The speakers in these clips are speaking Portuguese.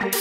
André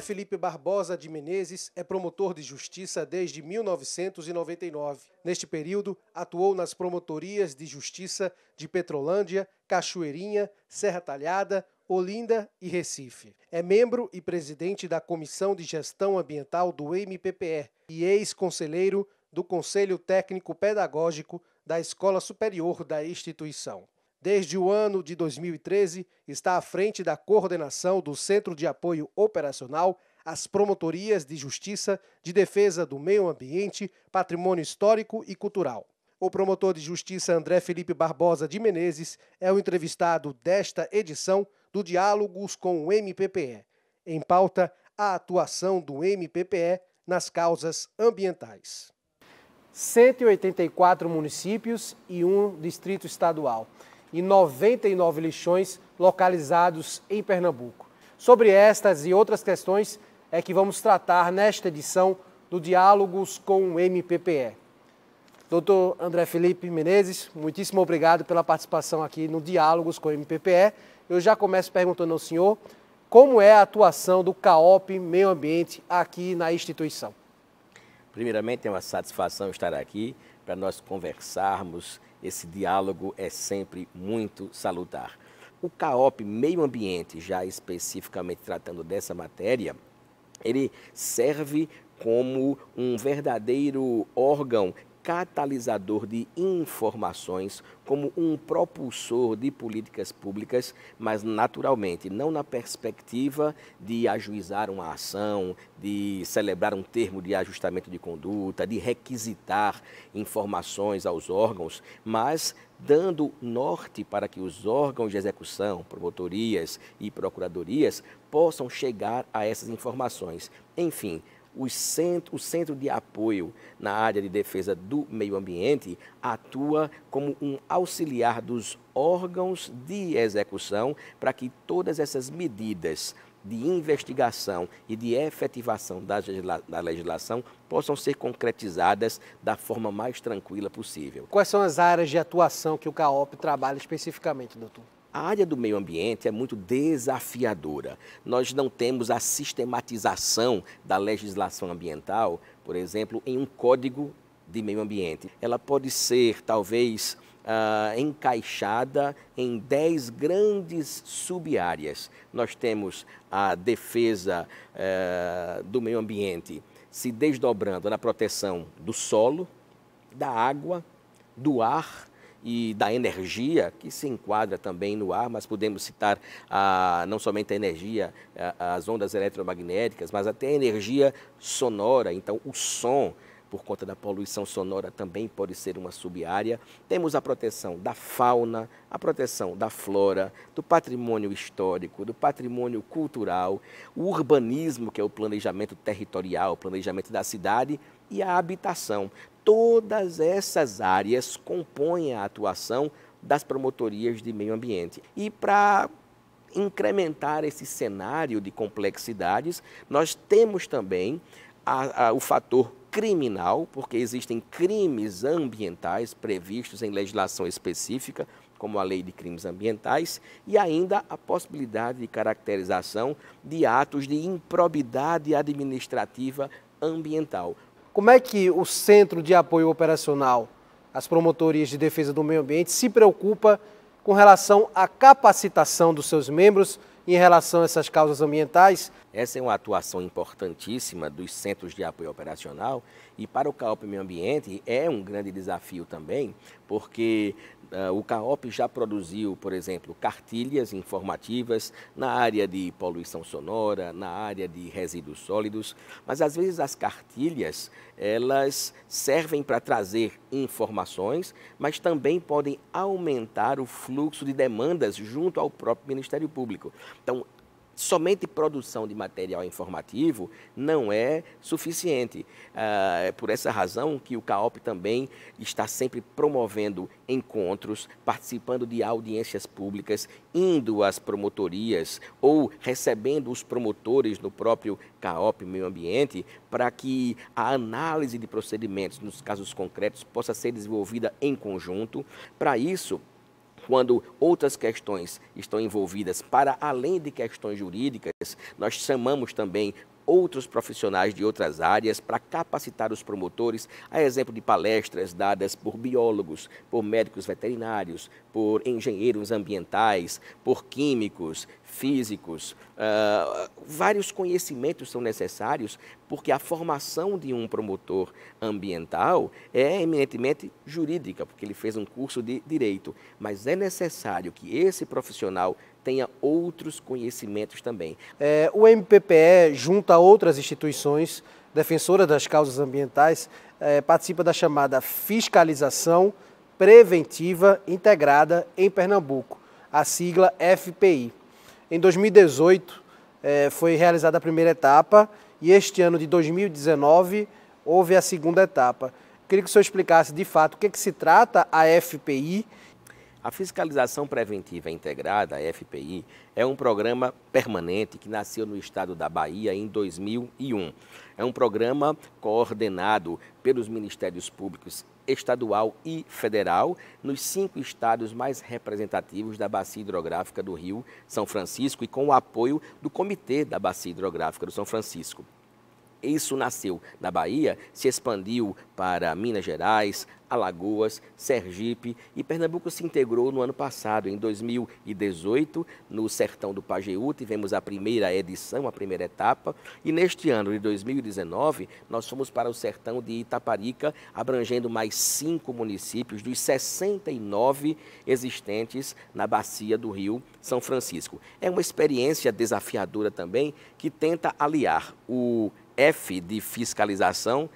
Felipe Barbosa de Menezes é promotor de justiça desde 1999. Neste período, atuou nas promotorias de justiça de Petrolândia, Cachoeirinha, Serra Talhada, Olinda e Recife. É membro e presidente da Comissão de Gestão Ambiental do MPPE e ex-conselheiro do Conselho Técnico Pedagógico da Escola Superior da instituição. Desde o ano de 2013, está à frente da coordenação do Centro de Apoio Operacional às Promotorias de Justiça de Defesa do Meio Ambiente, Patrimônio Histórico e Cultural. O promotor de justiça André Felipe Barbosa de Menezes é o entrevistado desta edição do Diálogos com o MPPE. Em pauta, a atuação do MPPE nas causas ambientais. 184 municípios e um distrito estadual e 99 lixões localizados em Pernambuco. Sobre estas e outras questões é que vamos tratar nesta edição do Diálogos com o MPPE. Doutor André Felipe Menezes, muitíssimo obrigado pela participação aqui no Diálogos com o MPPE. Eu já começo perguntando ao senhor como é a atuação do CAOP Meio Ambiente aqui na instituição. Primeiramente, é uma satisfação estar aqui para nós conversarmos. Esse diálogo é sempre muito salutar. O CAOP Meio Ambiente, já especificamente tratando dessa matéria, ele serve como um verdadeiro órgão catalisador de informações, como um propulsor de políticas públicas, mas naturalmente não na perspectiva de ajuizar uma ação, de celebrar um termo de ajustamento de conduta, de requisitar informações aos órgãos, mas dando norte para que os órgãos de execução, promotorias e procuradorias possam chegar a essas informações. Enfim, o Centro de Apoio na área de defesa do meio ambiente atua como um auxiliar dos órgãos de execução para que todas essas medidas de investigação e de efetivação da legislação possam ser concretizadas da forma mais tranquila possível. Quais são as áreas de atuação que o CAOP trabalha especificamente, doutor? A área do meio ambiente é muito desafiadora. Nós não temos a sistematização da legislação ambiental, por exemplo, em um código de meio ambiente. Ela pode ser, talvez, encaixada em 10 grandes sub-áreas. Nós temos a defesa do meio ambiente se desdobrando na proteção do solo, da água, do ar e da energia, que se enquadra também no ar, mas podemos citar não somente a energia, as ondas eletromagnéticas, mas até a energia sonora. Então, o som, por conta da poluição sonora, também pode ser uma sub-área. Temos a proteção da fauna, a proteção da flora, do patrimônio histórico, do patrimônio cultural, o urbanismo, que é o planejamento territorial, o planejamento da cidade, e a habitação. Todas essas áreas compõem a atuação das promotorias de meio ambiente. E para incrementar esse cenário de complexidades, nós temos também o fator criminal, porque existem crimes ambientais previstos em legislação específica, como a Lei de Crimes Ambientais, e ainda a possibilidade de caracterização de atos de improbidade administrativa ambiental. Como é que o Centro de Apoio Operacional, as promotorias de defesa do meio ambiente, se preocupa com relação à capacitação dos seus membros em relação a essas causas ambientais? Essa é uma atuação importantíssima dos Centros de Apoio Operacional e para o CAOP Meio Ambiente é um grande desafio também, porque o CAOP já produziu, por exemplo, cartilhas informativas na área de poluição sonora, na área de resíduos sólidos, mas às vezes as cartilhas, elas servem para trazer informações, mas também podem aumentar o fluxo de demandas junto ao próprio Ministério Público. Então, somente produção de material informativo não é suficiente. É por essa razão que o CAOP também está sempre promovendo encontros, participando de audiências públicas, indo às promotorias ou recebendo os promotores no próprio CAOP Meio Ambiente, para que a análise de procedimentos nos casos concretos possa ser desenvolvida em conjunto. Para isso, quando outras questões estão envolvidas, para além de questões jurídicas, nós chamamos também outros profissionais de outras áreas para capacitar os promotores, a exemplo de palestras dadas por biólogos, por médicos veterinários, por engenheiros ambientais, por químicos, físicos. Vários conhecimentos são necessários, porque a formação de um promotor ambiental é eminentemente jurídica, porque ele fez um curso de direito, mas é necessário que esse profissional tenha outros conhecimentos também. O MPPE, junto a outras instituições defensoras das causas ambientais, participa da chamada Fiscalização Preventiva Integrada em Pernambuco, a sigla FPI. Em 2018, foi realizada a primeira etapa e este ano de 2019 houve a segunda etapa. Queria que o senhor explicasse de fato o que se trata a FPI. A Fiscalização Preventiva Integrada, a FPI, é um programa permanente que nasceu no estado da Bahia em 2001. É um programa coordenado pelos Ministérios Públicos estadual e federal nos 5 estados mais representativos da Bacia Hidrográfica do Rio São Francisco e com o apoio do Comitê da Bacia Hidrográfica do São Francisco. Isso nasceu na Bahia, se expandiu para Minas Gerais, Alagoas, Sergipe e Pernambuco se integrou no ano passado, em 2018, no Sertão do Pajeú, tivemos a primeira edição, a primeira etapa, e neste ano de 2019 nós fomos para o Sertão de Itaparica, abrangendo mais 5 municípios dos 69 existentes na Bacia do Rio São Francisco. É uma experiência desafiadora também, que tenta aliar o F de fiscalização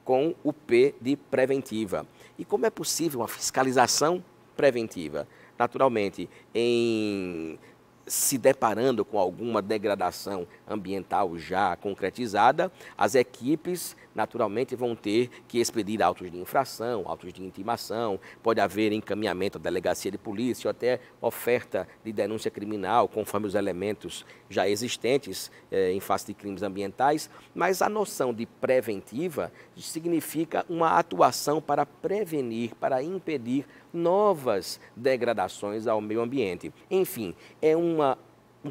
com o P de preventiva. E como é possível uma fiscalização preventiva? Naturalmente, em se deparando com alguma degradação ambiental já concretizada, as equipes naturalmente vão ter que expedir autos de infração, autos de intimação, pode haver encaminhamento à delegacia de polícia ou até oferta de denúncia criminal, conforme os elementos já existentes em face de crimes ambientais, mas a noção de preventiva significa uma atuação para prevenir, para impedir novas degradações ao meio ambiente. Enfim, é um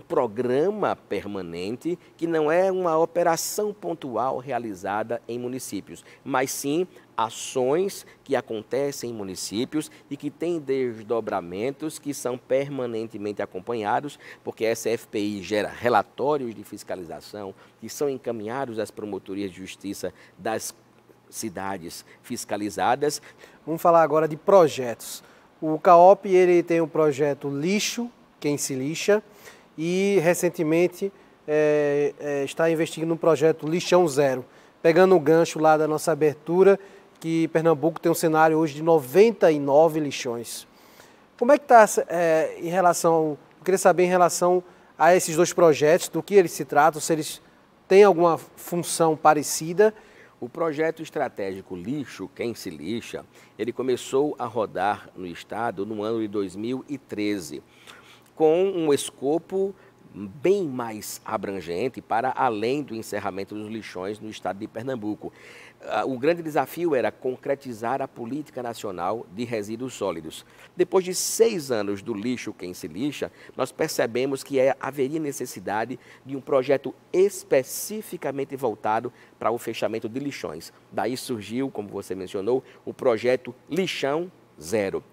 programa permanente que não é uma operação pontual realizada em municípios, mas sim ações que acontecem em municípios e que têm desdobramentos que são permanentemente acompanhados, porque essa FPI gera relatórios de fiscalização que são encaminhados às promotorias de justiça das cidades fiscalizadas. Vamos falar agora de projetos. O CAOP ele tem um projeto Lixo Quem Se Lixa e recentemente está investindo no projeto Lixão Zero, pegando o gancho lá da nossa abertura, que Pernambuco tem um cenário hoje de 99 lixões. Como é que está em relação, eu queria saber em relação a esses dois projetos, do que eles se tratam, se eles têm alguma função parecida. O projeto estratégico Lixo Quem Se Lixa, ele começou a rodar no estado no ano de 2013, com um escopo bem mais abrangente para além do encerramento dos lixões no estado de Pernambuco. O grande desafio era concretizar a política nacional de resíduos sólidos. Depois de 6 anos do Lixo Quem Se Lixa, nós percebemos que haveria necessidade de um projeto especificamente voltado para o fechamento de lixões. Daí surgiu, como você mencionou, o projeto Lixão Zero,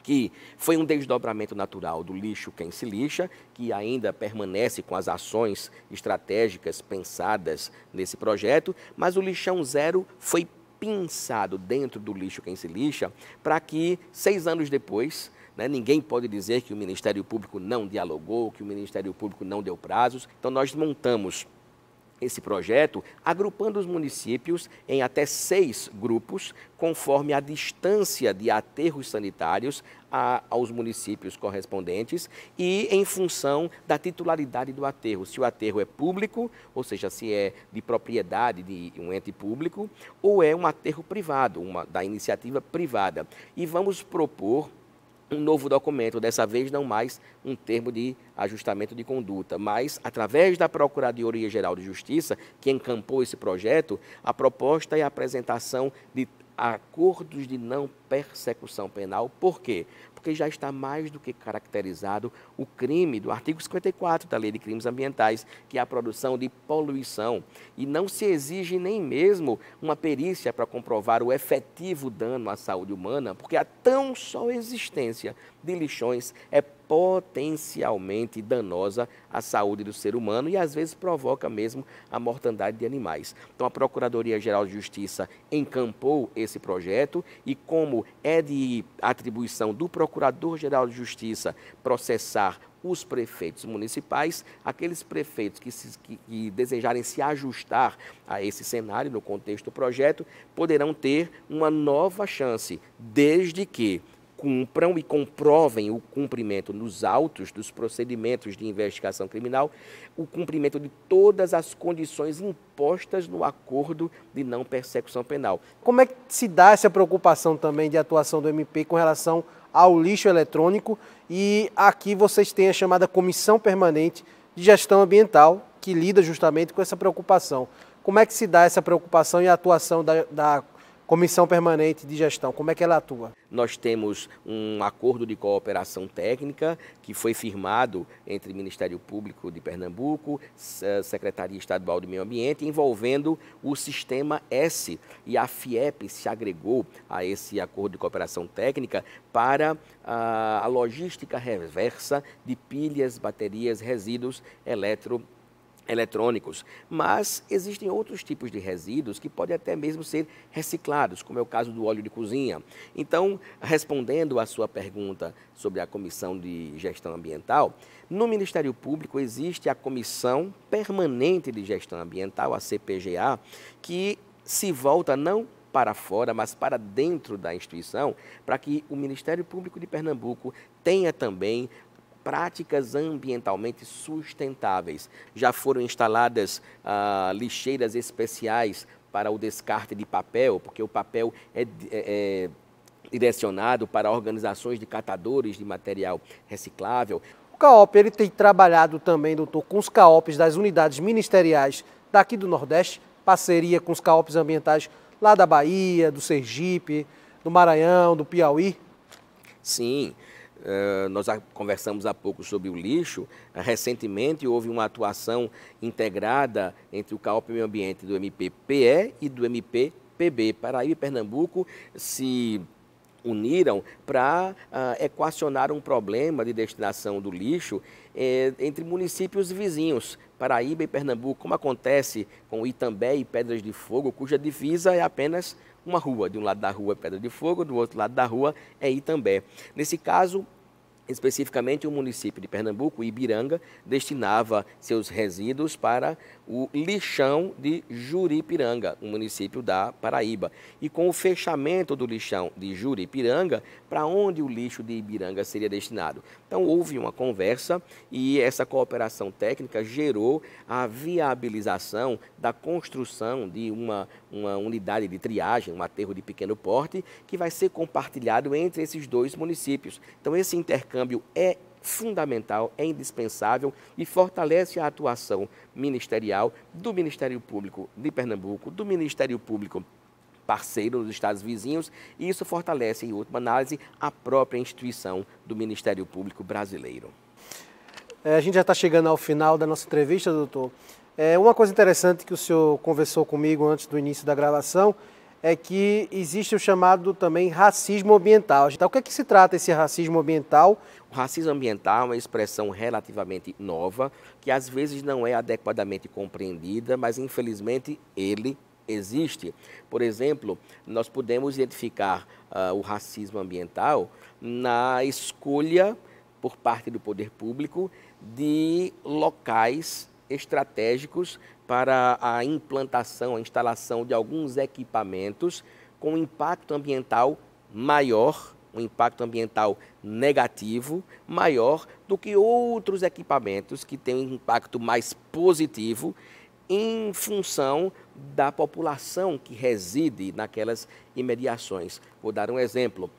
que foi um desdobramento natural do Lixo Quem Se Lixa, que ainda permanece com as ações estratégicas pensadas nesse projeto, mas o Lixão Zero foi pensado dentro do Lixo Quem Se Lixa para que 6 anos depois, ninguém pode dizer que o Ministério Público não dialogou, que o Ministério Público não deu prazos. Então nós montamos esse projeto, agrupando os municípios em até 6 grupos, conforme a distância de aterros sanitários aos municípios correspondentes e em função da titularidade do aterro. Se o aterro é público, ou seja, se é de propriedade de um ente público, ou é um aterro privado, da iniciativa privada. E vamos propor um novo documento, dessa vez não mais um termo de ajustamento de conduta, mas através da Procuradoria-Geral de Justiça, que encampou esse projeto, a proposta é a apresentação de acordos de não persecução penal. Por quê? Porque já está mais do que caracterizado o crime do artigo 54 da Lei de Crimes Ambientais, que é a produção de poluição. E não se exige nem mesmo uma perícia para comprovar o efetivo dano à saúde humana, porque a tão só existência de lixões é potencialmente danosa à saúde do ser humano e às vezes provoca mesmo a mortandade de animais. Então a Procuradoria-Geral de Justiça encampou esse projeto e, como é de atribuição do Procurador-Geral de Justiça processar os prefeitos municipais, aqueles prefeitos que desejarem se ajustar a esse cenário no contexto do projeto, poderão ter uma nova chance, desde que cumpram e comprovem o cumprimento nos autos dos procedimentos de investigação criminal, o cumprimento de todas as condições impostas no acordo de não persecução penal. Como é que se dá essa preocupação também de atuação do MP com relação ao lixo eletrônico? E aqui vocês têm a chamada Comissão Permanente de Gestão Ambiental, que lida justamente com essa preocupação. Como é que se dá essa preocupação e a atuação da Comissão Permanente de Gestão? Como é que ela atua? Nós temos um acordo de cooperação técnica que foi firmado entre o Ministério Público de Pernambuco, Secretaria Estadual do Meio Ambiente, envolvendo o Sistema S. E a FIEP se agregou a esse acordo de cooperação técnica para a logística reversa de pilhas, baterias, resíduos eletrônicos, mas existem outros tipos de resíduos que podem até mesmo ser reciclados, como é o caso do óleo de cozinha. Então, respondendo à sua pergunta sobre a Comissão de Gestão Ambiental, no Ministério Público existe a Comissão Permanente de Gestão Ambiental, a CPGA, que se volta não para fora, mas para dentro da instituição, para que o Ministério Público de Pernambuco tenha também práticas ambientalmente sustentáveis. Já foram instaladas lixeiras especiais para o descarte de papel, porque o papel é direcionado para organizações de catadores de material reciclável. O CAOP ele tem trabalhado também, doutor, com os CAOPs das unidades ministeriais daqui do Nordeste, parceria com os CAOPs ambientais lá da Bahia, do Sergipe, do Maranhão, do Piauí? Sim. Nós conversamos há pouco sobre o lixo. Recentemente houve uma atuação integrada entre o CAOP Meio Ambiente do MPPE e do MPPB. Paraíba e Pernambuco se uniram para equacionar um problema de destinação do lixo entre municípios vizinhos, Paraíba e Pernambuco, como acontece com Itambé e Pedras de Fogo, cuja divisa é apenas uma rua. De um lado da rua é Pedra de Fogo, do outro lado da rua é Itambé. Nesse caso, especificamente o município de Pernambuco, Ibiranga, destinava seus resíduos para o lixão de Juripiranga, um município da Paraíba. E com o fechamento do lixão de Juripiranga, para onde o lixo de Ibiranga seria destinado? Então houve uma conversa e essa cooperação técnica gerou a viabilização da construção de uma unidade de triagem, um aterro de pequeno porte, que vai ser compartilhado entre esses dois municípios. Então esse intercâmbio é fundamental, é indispensável e fortalece a atuação ministerial do Ministério Público de Pernambuco, do Ministério Público parceiro dos estados vizinhos, e isso fortalece, em última análise, a própria instituição do Ministério Público brasileiro. A gente já está chegando ao final da nossa entrevista, doutor. Uma coisa interessante que o senhor conversou comigo antes do início da gravação é que existe o chamado também racismo ambiental. Então, o que é que se trata esse racismo ambiental? O racismo ambiental é uma expressão relativamente nova, que às vezes não é adequadamente compreendida, mas infelizmente ele existe. Por exemplo, nós podemos identificar o racismo ambiental na escolha por parte do poder público de locais estratégicos para a implantação, a instalação de alguns equipamentos com impacto ambiental maior, um impacto ambiental negativo maior do que outros equipamentos que têm um impacto mais positivo em função da população que reside naquelas imediações. Vou dar um exemplo.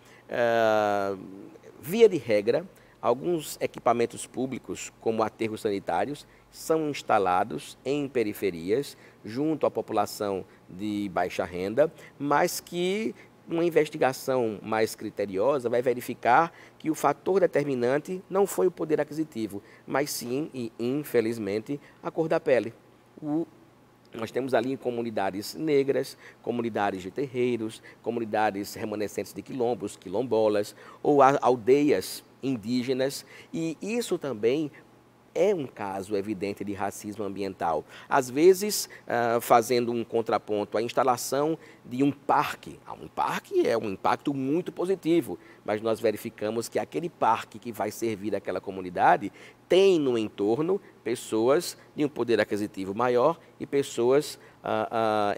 Via de regra, alguns equipamentos públicos, como aterros sanitários, são instalados em periferias, junto à população de baixa renda, mas que uma investigação mais criteriosa vai verificar que o fator determinante não foi o poder aquisitivo, mas sim, e infelizmente, a cor da pele. Nós temos ali comunidades negras, comunidades de terreiros, comunidades remanescentes de quilombos, quilombolas, ou aldeias indígenas, e isso também é um caso evidente de racismo ambiental. Às vezes, fazendo um contraponto, a instalação de um parque. Um parque é um impacto muito positivo, mas nós verificamos que aquele parque que vai servir àquela comunidade tem no entorno pessoas de um poder aquisitivo maior e pessoas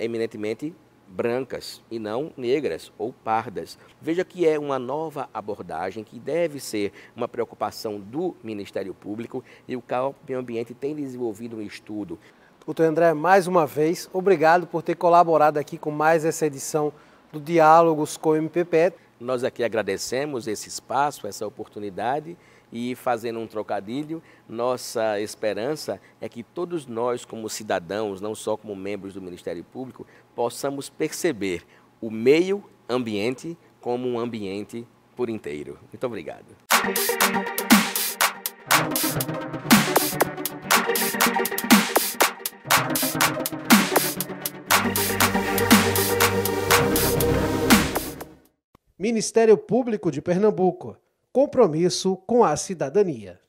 eminentemente brancas e não negras ou pardas. Veja que é uma nova abordagem que deve ser uma preocupação do Ministério Público e o CAL Meio Ambiente tem desenvolvido um estudo. Doutor André, mais uma vez, obrigado por ter colaborado aqui com mais essa edição do Diálogos com o MPPE. Nós aqui agradecemos esse espaço, essa oportunidade e, fazendo um trocadilho, nossa esperança é que todos nós, como cidadãos, não só como membros do Ministério Público, possamos perceber o meio ambiente como um ambiente por inteiro. Muito obrigado. Ministério Público de Pernambuco. Compromisso com a cidadania.